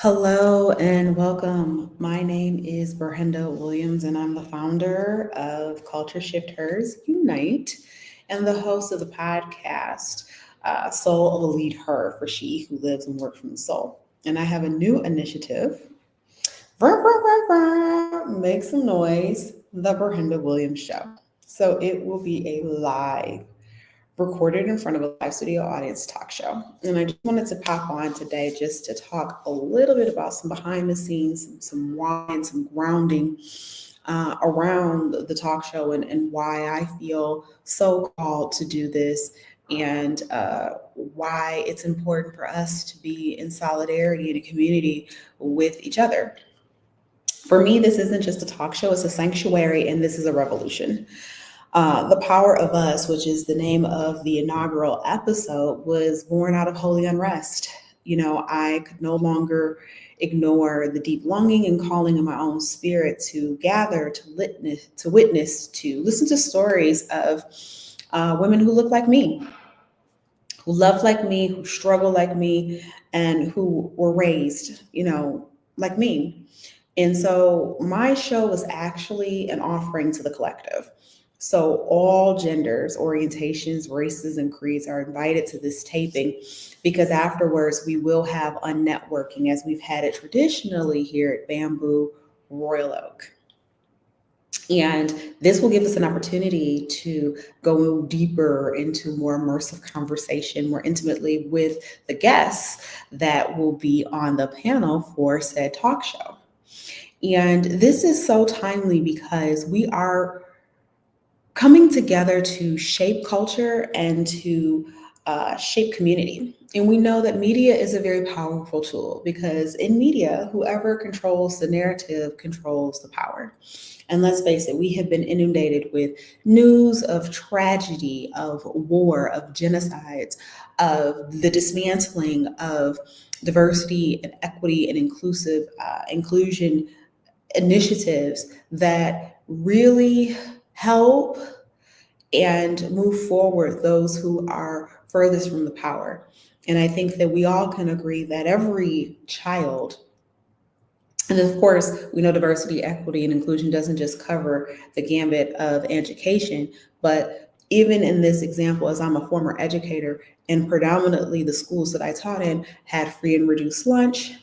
Hello and welcome. My name is Ber-Henda Williams, and I'm the founder of Culture Shifters Unite and the host of the podcast, Soul of a Lead Her for She Who Lives and Works from the Soul. And I have a new initiative. Make some noise, the Ber-Henda Williams Show. So it will be a live recorded in front of a live studio audience talk show. And I just wanted to pop on today just to talk a little bit about some behind the scenes, some why and some grounding around the talk show and why I feel so called to do this and why it's important for us to be in solidarity in a community with each other. For me, this isn't just a talk show, it's a sanctuary, and this is a revolution. The Power of Us, which is the name of the inaugural episode, was born out of holy unrest. I could no longer ignore the deep longing and calling in my own spirit to gather, to witness, to listen to stories of women who look like me, who love like me, who struggle like me, and who were raised, like me. And so my show was actually an offering to the collective. So all genders, orientations, races, and creeds are invited to this taping because afterwards we will have unnetworking as we've had it traditionally here at Bamboo Royal Oak. And this will give us an opportunity to go deeper into more immersive conversation, more intimately with the guests that will be on the panel for said talk show. And this is so timely because we are coming together to shape culture and to shape community. And we know that media is a very powerful tool because in media, whoever controls the narrative controls the power. And let's face it, we have been inundated with news of tragedy, of war, of genocides, of the dismantling of diversity and equity and inclusion initiatives that really help and move forward those who are furthest from the power. And I think that we all can agree that every child, and of course, we know diversity, equity, and inclusion doesn't just cover the gambit of education, but even in this example, as I'm a former educator, and predominantly the schools that I taught in had free and reduced lunch.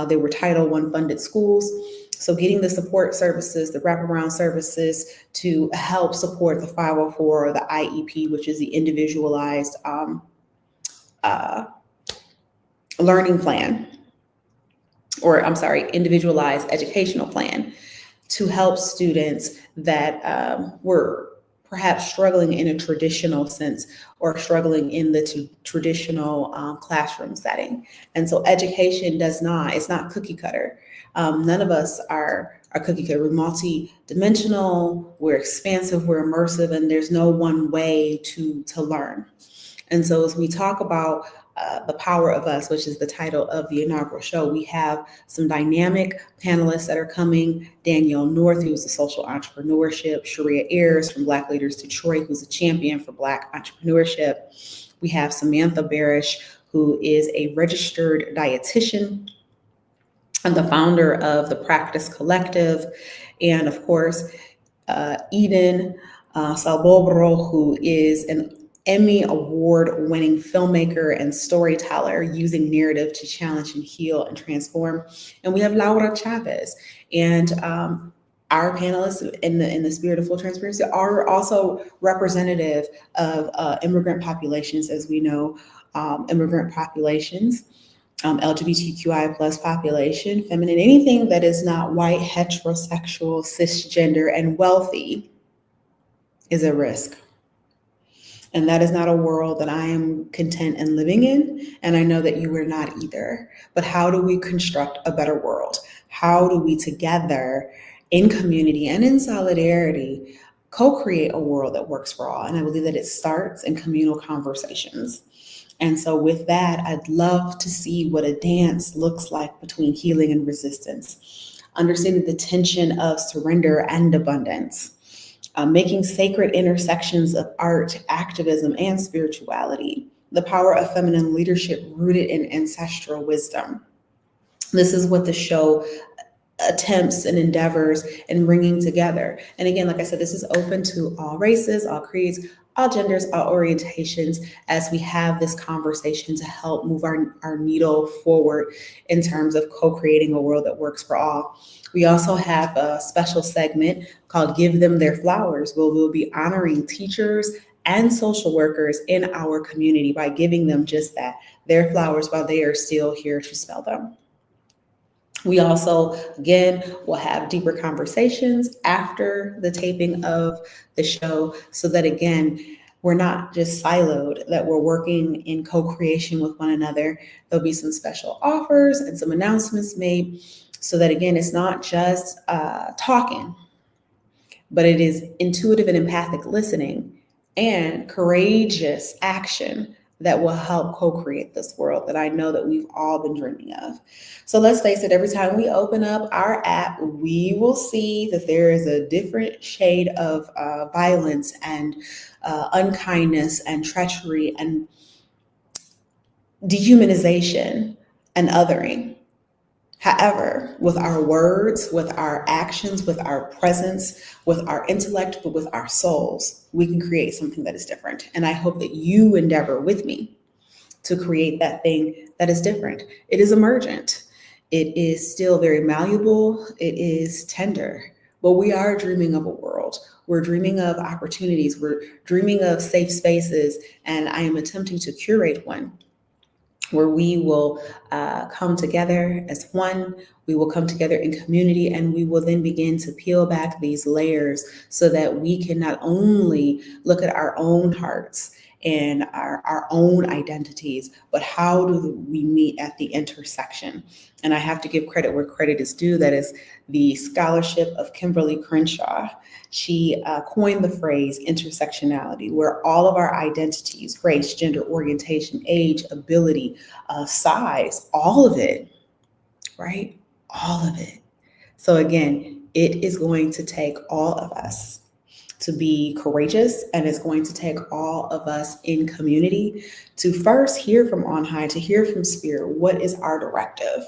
They were Title I funded schools. So getting the support services, the wraparound services to help support the 504 or the IEP, which is the individualized learning plan, or I'm sorry, individualized educational plan to help students that were perhaps struggling in a traditional sense or struggling in the traditional classroom setting. And so education it's not cookie cutter. None of us are cookie cutter. We're multi-dimensional, we're expansive, we're immersive, and there's no one way to learn. And so as we talk about The Power of Us, which is the title of the inaugural show, we have some dynamic panelists that are coming. Danielle North, who's a social entrepreneurship, Sharea Ayers from Black Leaders Detroit, who's a champion for Black entrepreneurship. We have Samantha Barish, who is a registered dietitian and the founder of the Practice Collective. And of course, Eden Salbobro, who is an Emmy award-winning filmmaker and storyteller using narrative to challenge and heal and transform. And we have Laura Chavez. And our panelists, in the spirit of full transparency, are also representative of immigrant populations, as we know, immigrant populations, LGBTQI plus population, feminine, anything that is not white, heterosexual, cisgender, and wealthy is at risk. And that is not a world that I am content in living in. And I know that you are not either. But how do we construct a better world? How do we together in community and in solidarity co-create a world that works for all? And I believe that it starts in communal conversations. And so with that, I'd love to see what a dance looks like between healing and resistance, understanding the tension of surrender and abundance. Making sacred intersections of art, activism, and spirituality, the power of feminine leadership rooted in ancestral wisdom. This is what the show attempts and endeavors in bringing together. And again, like I said, this is open to all races, all creeds, all genders, all orientations, as we have this conversation to help move our needle forward in terms of co-creating a world that works for all. We also have a special segment called Give Them Their Flowers, where we'll be honoring teachers and social workers in our community by giving them just that, their flowers, while they are still here to smell them. We also, again, will have deeper conversations after the taping of the show so that, again, we're not just siloed, that we're working in co-creation with one another. There'll be some special offers and some announcements made so that, again, it's not just talking, but it is intuitive and empathic listening and courageous action that will help co-create this world that I know that we've all been dreaming of. So let's face it, every time we open up our app, we will see that there is a different shade of violence and unkindness and treachery and dehumanization and othering. However, with our words, with our actions, with our presence, with our intellect, but with our souls, we can create something that is different. And I hope that you endeavor with me to create that thing that is different. It is emergent. It is still very malleable. It is tender. But we are dreaming of a world. We're dreaming of opportunities. We're dreaming of safe spaces. And I am attempting to curate one where we will come together as one, we will come together in community, and we will then begin to peel back these layers so that we can not only look at our own hearts and our own identities, but how do we meet at the intersection? And I have to give credit where credit is due. That is the scholarship of Kimberly Crenshaw. She coined the phrase intersectionality, where all of our identities, race, gender, orientation, age, ability, size, all of it, right? All of it. So again, it is going to take all of us to be courageous, and it's going to take all of us in community to first hear from on high, to hear from spirit, what is our directive?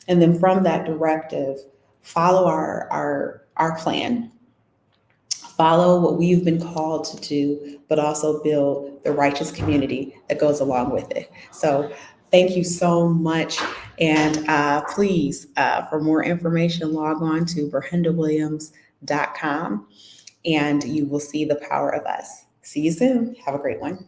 And then from that directive, follow our plan, follow what we've been called to do, but also build the righteous community that goes along with it. So thank you so much. And please, for more information, log on to berhendawilliams.com and you will see the power of us. See you soon. Have a great one.